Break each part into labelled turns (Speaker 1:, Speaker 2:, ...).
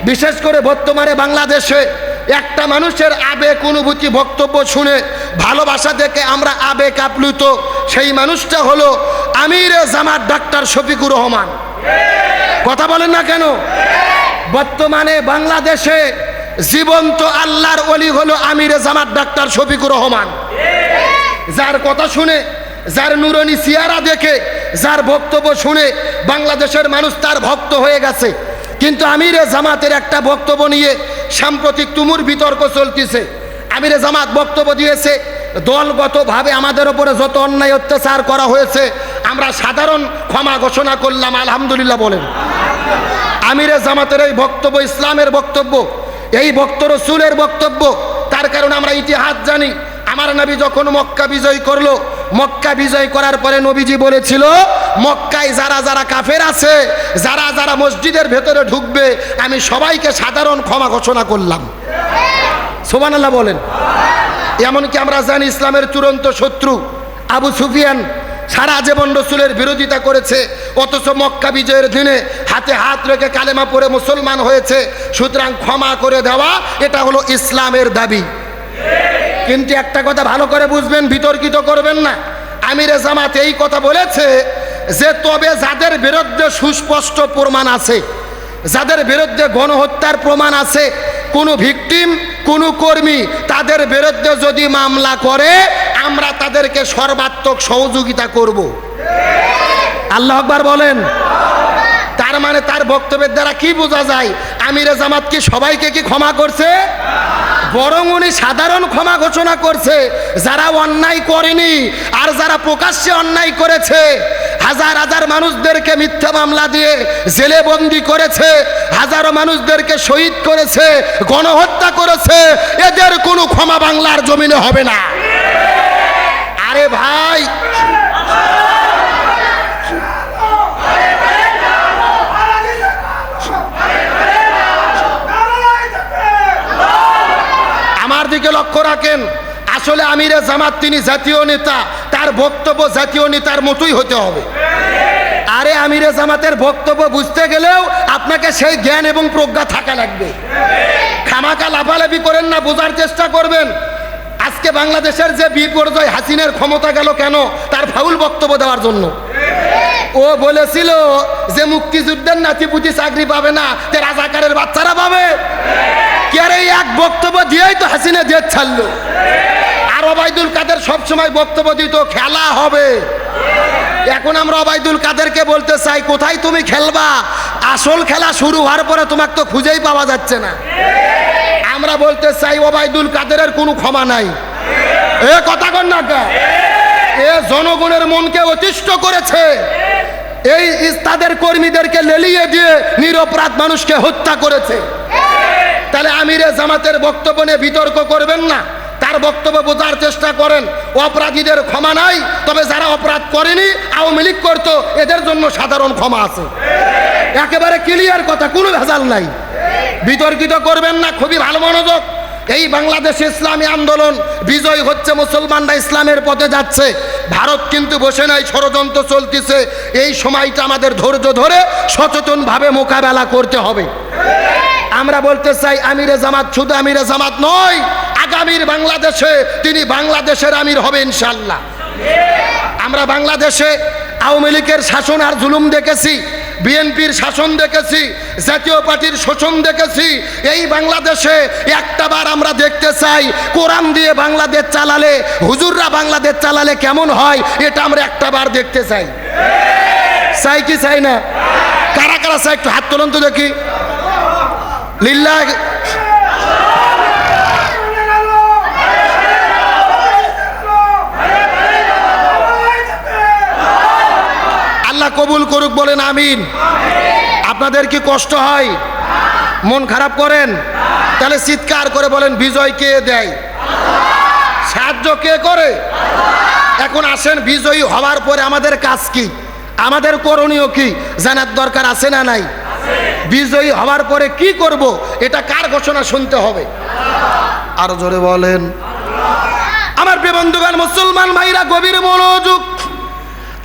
Speaker 1: বিশেষ করে বর্তমানে বাংলাদেশে একটা মানুষের আবেগ অনুভূতি বক্তব্য শুনে ভালোবাসা দেখে আমরা আবেগ আপ্লুত, সেই মানুষটা হলো আমিরে জামাত ডাক্তার শফিকুর রহমান। কথা বলেন না কেন? বর্তমানে বাংলাদেশে জীবন্ত আল্লাহর ওলি হলো আমিরে জামাত ডাক্তার শফিকুর রহমান। যার কথা শুনে, যার নুরানি চেহারা দেখে, যার বক্তব্য শুনে বাংলাদেশের মানুষ তার ভক্ত হয়ে গেছে। কিন্তু আমিরে জামাতের একটা বক্তব্য নিয়ে সাম্প্রতিক তুমুল বিতর্ক চলতেছে। আমিরে জামাত বক্তব্য দিয়েছে, দলগতভাবে আমাদের উপরে যত অন্যায় অত্যাচার করা হয়েছে আমরা সাধারণ ক্ষমা ঘোষণা করলাম, আলহামদুলিল্লাহ বলেন। আমিরে জামাতের এই বক্তব্য ইসলামের বক্তব্য, এই বক্তব্য রাসূলের বক্তব্য। তার কারণ আমরা ইতিহাস জানি। আমার নবী যখন মক্কা বিজয় করলো, মক্কা বিজয় করার পরে নবীজি বলেছিল, মক্কায় যারা যারা কাফের আছে, যারা যারা মসজিদের ভেতরে ঢুকবে, আমি সবাইকে সাধারণ ক্ষমা ঘোষণা করলাম। সুবহানাল্লাহ বলেন। এমনকি আমরা জানি ইসলামের চূড়ান্ত শত্রু আবু সুফিয়ান সারা জীবন রাসূলের বিরোধিতা করেছে, অথচ মক্কা বিজয়ের দিনে হাতে হাত রেখে কালেমা পড়ে মুসলমান হয়েছে। সুতরাং ক্ষমা করে দেওয়া এটা হলো ইসলামের দাবি। কিন্তু একটা কথা ভালো করে বুঝবেন, বিতর্কিত করবেন না। আমিরে জামাত এই কথা বলেছে যে তবে যাদের বিরুদ্ধে সুস্পষ্ট প্রমাণ আছে, যাদের বিরুদ্ধে গণহত্যার প্রমাণ আছে, কোনো ভিকটিম, কোনো কর্মী তাদের বিরুদ্ধে যদি মামলা করে আমরা তাদেরকে সর্বাত্মক সহযোগিতা করব। আল্লাহু আকবার বলেন। তার মানে তার বক্তব্যের দ্বারা কি বোঝা যায়? আমিরে জামাত কি সবাইকে কি ক্ষমা করছে? বরং উনি সাধারণ ক্ষমা ঘোষণা করছে যারা অন্যায় করেনি, আর যারা প্রকাশ্যে অন্যায় করেছে, হাজার হাজার মানুষদেরকে মিথ্যা মামলা দিয়ে জেলে বন্দি করেছে, হাজারো মানুষদেরকে শহীদ করেছে, গণহত্যা করেছে, এদের কোনো ক্ষমা বাংলার জমিনে হবে না। আরে ভাই, আমার দিকে লক্ষ্য রাখেন। আসলে আমিরে জামাত তিনি জাতীয় নেতা, তার বক্তব্য জাতীয় নেতার মতোই হতে হবে। আরে আমিরে জামাতের বক্তব্য বুঝতে গেলেও আপনাকে সেই জ্ঞান এবং প্রজ্ঞা থাকা লাগবে। খামাকা লাফালাফি করেন না, বোঝার চেষ্টা করবেন। আজকে বাংলাদেশের যে বিপর্যয়, হাসিনার ক্ষমতা গেল কেন? তার ফাউল বক্তব্য দেওয়ার জন্য। ও বলেছিল যে মুক্তিযুদ্ধের নাতিপুতি চাকরি পাবে না, যে রাজাকারের বাচ্চারা পাবে। কি আর এই এক বক্তব্য দিয়েই তো হাসিনা জেদ ছাড়লো। আর ওবায়দুল কাদের সবসময় বক্তব্য দিত খেলা হবে। এখন আমরা ওবায়দুল কাদেরকে বলতে চাই, কোথায় তুমি খেলবা? আসল খেলা শুরু হওয়ার পরে তোমাকে তো খুঁজেই পাওয়া যাচ্ছে না। আমরা বলতে চাই ওবায়দুল কাদেরের কোনো ক্ষমা নাই। এ কথা কন না, এ জনগণের মনকে অতিষ্ঠ করেছে। এই তাদের কর্মীদেরকে লেলিয়ে দিয়ে নিরপরাধ মানুষকে হত্যা করেছে। তাহলে আমিরে জামাতের বক্তব্য নিয়ে বিতর্ক করবেন না, তার বক্তব্য বোঝার চেষ্টা করেন। অপরাধীদের ক্ষমা নাই, তবে যারা অপরাধ করেনি, আওয়ামী লীগ করতো, এদের জন্য সাধারণ ক্ষমা আছে। একেবারে ক্লিয়ার কথা, কোনো ভেজাল নাই। বিতর্কিত করবেন না, খুবই ভালো মনোযোগ। এই বাংলাদেশে ইসলামী আন্দোলন বিজয় হচ্ছে, মুসলমানরা ইসলামের পথে যাচ্ছে। ভারত কিন্তু বসে নাই, ষড়যন্ত্র চলতেছে। এই সময়টা আমাদের ধৈর্য ধরে সচেতনভাবে মোকাবেলা করতে হবে। আমরা বলতে চাই, আমিরে জামাত শুধু আমিরে জামাত নয়, আগামীর বাংলাদেশে তিনি বাংলাদেশের আমির হবে ইনশাআল্লাহ। আমরা বাংলাদেশে আওয়ামী লীগের শাসন আর জুলুম দেখেছি, বিএনপির শাসন দেখেছি, জাতীয় পার্টির শোষণ দেখেছি। এই বাংলাদেশে একটা বার আমরা দেখতে চাই, কোরআন দিয়ে বাংলাদেশ চালালে, হুজুররা বাংলাদেশ চালালে কেমন হয়, এটা আমরা একটা বার দেখতে চাই। চাই কি চাই না? কারা কারা চাই একটু হাত তোলেন তো দেখি। লিল্লাহ। আল্লাহ কবুল করুক, বলেন আমিন। আপনাদের কি কষ্ট হয়? মন খারাপ করেন? তাহলে চিৎকার করে বলেন, বিজয় কে দেয়? সাহায্য কে করে? এখন আসেন, বিজয়ী হওয়ার পরে আমাদের কাজ কি, আমাদের করণীয় কি জানার দরকার আছে না নাই? বিজয়ী হওয়ার পরে কি করব, এটা কার ঘোষণা শুনতে হবে? আরো জোরে বলেন। আমার প্রিয় বন্ধুগণ, মুসলমান ভাইরা গভীর মনোযোগ।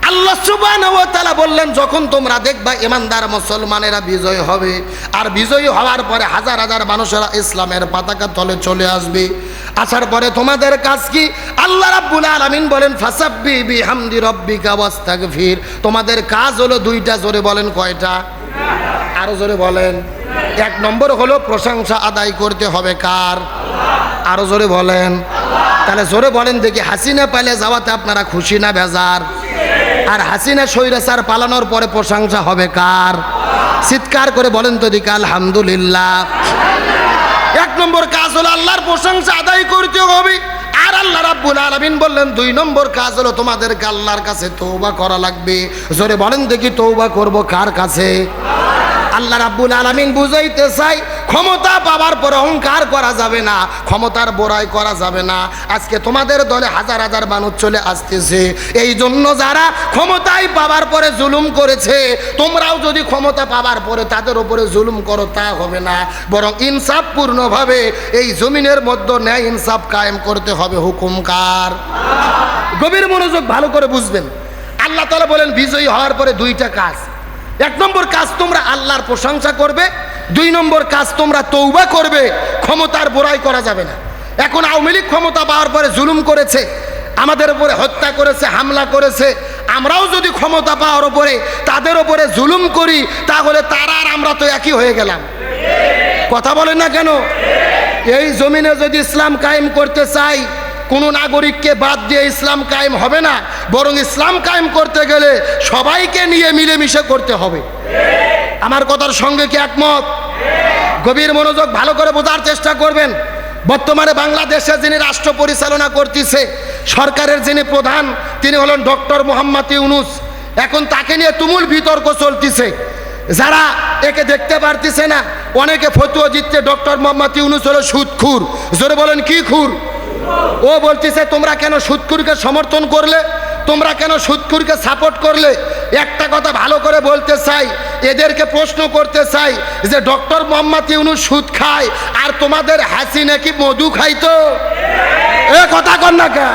Speaker 1: আল্লাহ সুবহানাহু ওয়া তাআলা বললেন, যখন তোমরা দেখবা ইমানদার মুসলমানেরা বিজয় হবে, আর বিজয়ী হওয়ার পরে হাজার হাজার মানুষেরা ইসলামের পতাকা তলে চলে আসবে, আসার পরে তোমাদের কাজ কি? আল্লাহ রাব্বুল আলামিন বলেন, ফাসাব্বি বিহামদি রাব্বিকা ওয়াস্তাগফির। তোমাদের কাজ হলো দুইটা। জোরে বলেন কয়টা? আরো জোরে বলেন। এক নম্বর হলো প্রশংসা আদায় করতে হবে কার? আরো জোরে বলেন। তাহলে জোরে বলেন দেখি, হাসিনা পালে যাওয়াতে আপনারা খুশি না বেজার? আর হাসিনা স্বৈরাচার পালানোর পরে প্রশংসা হবে কার? চিৎকার করে বলেন তো দিকে আলহামদুলিল্লাহ। এক নম্বর কাজ হলো আল্লাহর প্রশংসা আদায় করতে হবে। আর আল্লাহ রাব্বুল আলামিন বললেন, দুই নম্বর কাজ হলো তোমাদেরকে আল্লাহর কাছে তওবা করা লাগবে। জোরে বলেন দেখি, তওবা করব কার কাছে? আল্লাহ রাব্বুল আলামিন বুঝাইতে চাই, ক্ষমতা পাওয়ার পর অহংকার করা যাবে না, ক্ষমতার বড়াই করা যাবে না। আজকে তোমাদের দলে হাজার হাজার মানুষ চলে আসতেছে, এই জন্য যারা ক্ষমতায় পাওয়ার পরে জুলুম করেছে, তোমরাও যদি ক্ষমতা পাওয়ার পরে তাদের উপরে জুলুম করো, তা হবে না। বরং ইনসাফপূর্ণভাবে এই জমিনের মধ্যে ন্যায় ইনসাফ কায়েম করতে হবে। হুকুম কার? গভীর মনোযোগ ভালো করে বুঝবেন। আল্লাহ তাআলা বলেন, বিজয়ী হওয়ার পরে দুইটা কাজ। এক নম্বর কাজ তোমরা আল্লাহর প্রশংসা করবে, দুই নম্বর কাজ তোমরা তওবা করবে। ক্ষমতার বড়াই করা যাবে না। এখন আওয়ামী লীগ ক্ষমতা পাওয়ার পরে জুলুম করেছে, আমাদের উপরে হত্যা করেছে, হামলা করেছে। আমরাও যদি ক্ষমতা পাওয়ার উপরে তাদের উপরে জুলুম করি, তাহলে তারা আর আমরা তো একই হয়ে গেলাম। কথা বলেন না কেন? এই জমিনে যদি ইসলাম কায়েম করতে চাই, কোনো নাগরিককে বাদ দিয়ে ইসলাম কায়েম হবে না। বরং ইসলাম কায়েম করতে গেলে সবাইকে নিয়ে মিলেমিশে করতে হবে। আমার কথার সঙ্গে কি একমত? গভীর মনোযোগ ভালো করে বোঝার চেষ্টা করবেন। বর্তমানে বাংলাদেশে যিনি রাষ্ট্র পরিচালনা করতেছে, সরকারের যিনি প্রধান, তিনি হলেন ডক্টর মোহাম্মদ ইউনূস। এখন তাকে নিয়ে তুমুল বিতর্ক চলতেছে। যারা একে দেখতে পারতেছে না, অনেকে ফতোয়া দিচ্ছে ডক্টর মোহাম্মদ ইউনূস হলো সুদখুর। জোরে বলেন কি খুর? ও বলতেছে, তোমরা কেন সুদখুরকে সমর্থন করলে? তোমরা কেন সুদখুরকে সাপোর্ট করলে? একটা কথা ভালো করে বলতে চাই, এদেরকে প্রশ্ন করতে চাই যে ডক্টর মোহাম্মদ ইউনূস সুদ খায়, আর তোমাদের হাসিনা কি মধু খাইতো? এ কথা কন না কে?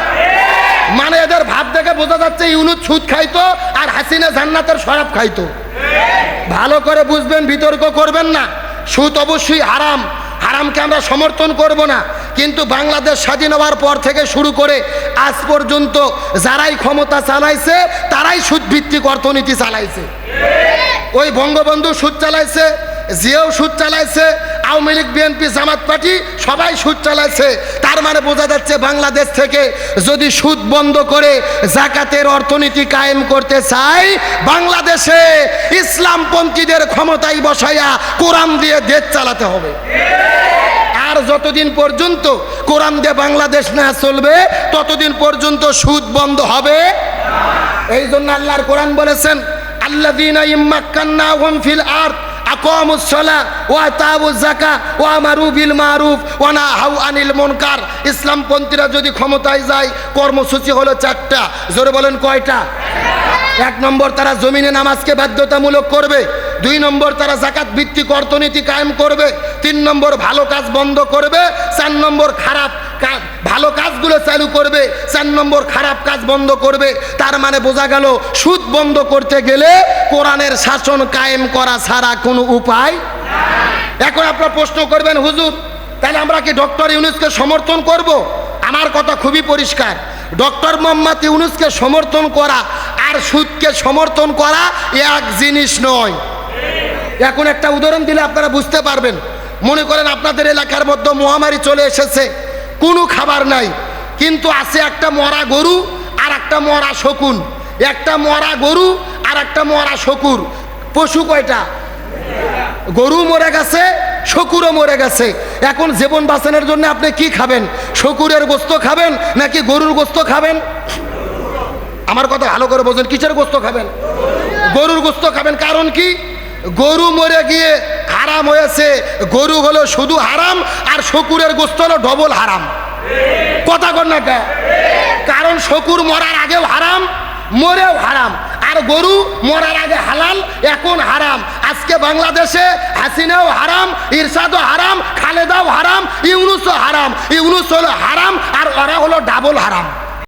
Speaker 1: মানে এদের ভাব দেখে বোঝা যাচ্ছে ইউনূস সুদ খাইতো আর হাসিনা জান্নাতের শরাব খাইতো। ভালো করে বুঝবেন, বিতর্ক করবেন না। সুদ অবশ্যই হারাম, হারামকে আমরা সমর্থন করব না। কিন্তু বাংলাদেশ স্বাধীন হওয়ার পর থেকে শুরু করে আজ পর্যন্ত যারাই ক্ষমতা চালাইছে, তারাই সুদভিত্তিক অর্থনীতি চালাইছে। ওই বঙ্গবন্ধু সুদ চালাইছে, জিয়াও সুদ চালাইছে, আওয়ামী লীগ, বিএনপি, জামাত পার্টি সবাই সুদ চালাইছে। তার মানে বোঝা যাচ্ছে বাংলাদেশ থেকে যদি সুদ বন্ধ করে জাকাতের অর্থনীতি কায়েম করতে চাই, বাংলাদেশে ইসলামপন্থীদের ক্ষমতায় বসাইয়া কোরআন দিয়ে দেশ চালাতে হবে। আর যতদিন পর্যন্ত কোরআন দিয়ে বাংলাদেশ না চলবে, ততদিন পর্যন্ত সুদ বন্ধ হবে। এই জন্য আল্লাহর কোরআন বলেছেন, আল্লাযীনা ইম্মাক্কান্নাহুম ফিল আরদ আকামুস সালাহ ওয়া আতাউয যাকাত ওয়া আমারু বিল মারুফ ওয়া নাহাউ আনিল মুনকার। ইসলামপন্থীরা যদি ক্ষমতায় যায়, কর্মসূচি হলো চারটা। জোরে বলেন কয়টা? এক নম্বর, তারা জমিনে নামাজকে বাধ্যতামূলক করবে। দুই নম্বর, তারা জাকাত ভিত্তিক অর্থনীতি কায়েম করবে। তিন নম্বর, ভালো কাজ বন্ধ করবে। চার নম্বর, ভালো কাজগুলো চালু করবে। চার নম্বর, খারাপ কাজ বন্ধ করবে। তার মানে বোঝা গেল, সুদ বন্ধ করতে গেলে কোরআনের শাসন কায়েম করা ছাড়া কোনো উপায়। এখন আপনারা প্রশ্ন করবেন, হুজুর তাহলে আমরা কি ডক্টর ইউনূসকে সমর্থন করব? আমার কথা খুবই পরিষ্কার, ডক্টর মোহাম্মদ ইউনূসকে সমর্থন করা আর সুদকে সমর্থন করা এক জিনিস নয়। এখন একটা উদাহরণ দিলে আপনারা বুঝতে পারবেন। মনে করেন আপনাদের এলাকার মধ্যে মহামারী চলে এসেছে, কোনো খাবার নাই, কিন্তু আছে একটা মরা গরু আর একটা মরা শকুন। একটা মরা গরু আর একটা মরা শকুর। পশু কয়টা? গরু মরে গেছে, শকুরও মরে গেছে। এখন জীবন বাঁচানোর জন্য আপনি কি খাবেন? শকুরের গোস্ত খাবেন নাকি গরুর গোস্ত খাবেন? আমার কথা ভালো করে বোঝেন, কিসের গোস্ত খাবেন? গরুর গোস্ত খাবেন। কারণ কি? গরু মরে গিয়ে হারাম হয়েছে, গরু হলো শুধু হারাম, আর শকুরের গোস্ত হলো ডবল হারাম। কথা কন না কে? কারণ শকুর মরার আগেও হারাম, মরেও হারাম, আর গরু মরার আগে হালাল, এখন হারাম। আজকে বাংলাদেশে হাসিনাও হারাম, ইরশাদও হারাম, খালেদাও হারাম, ইউনূসও হারাম। ইউনূস হলো হারাম আর ওরা হলো ডাবল হারাম।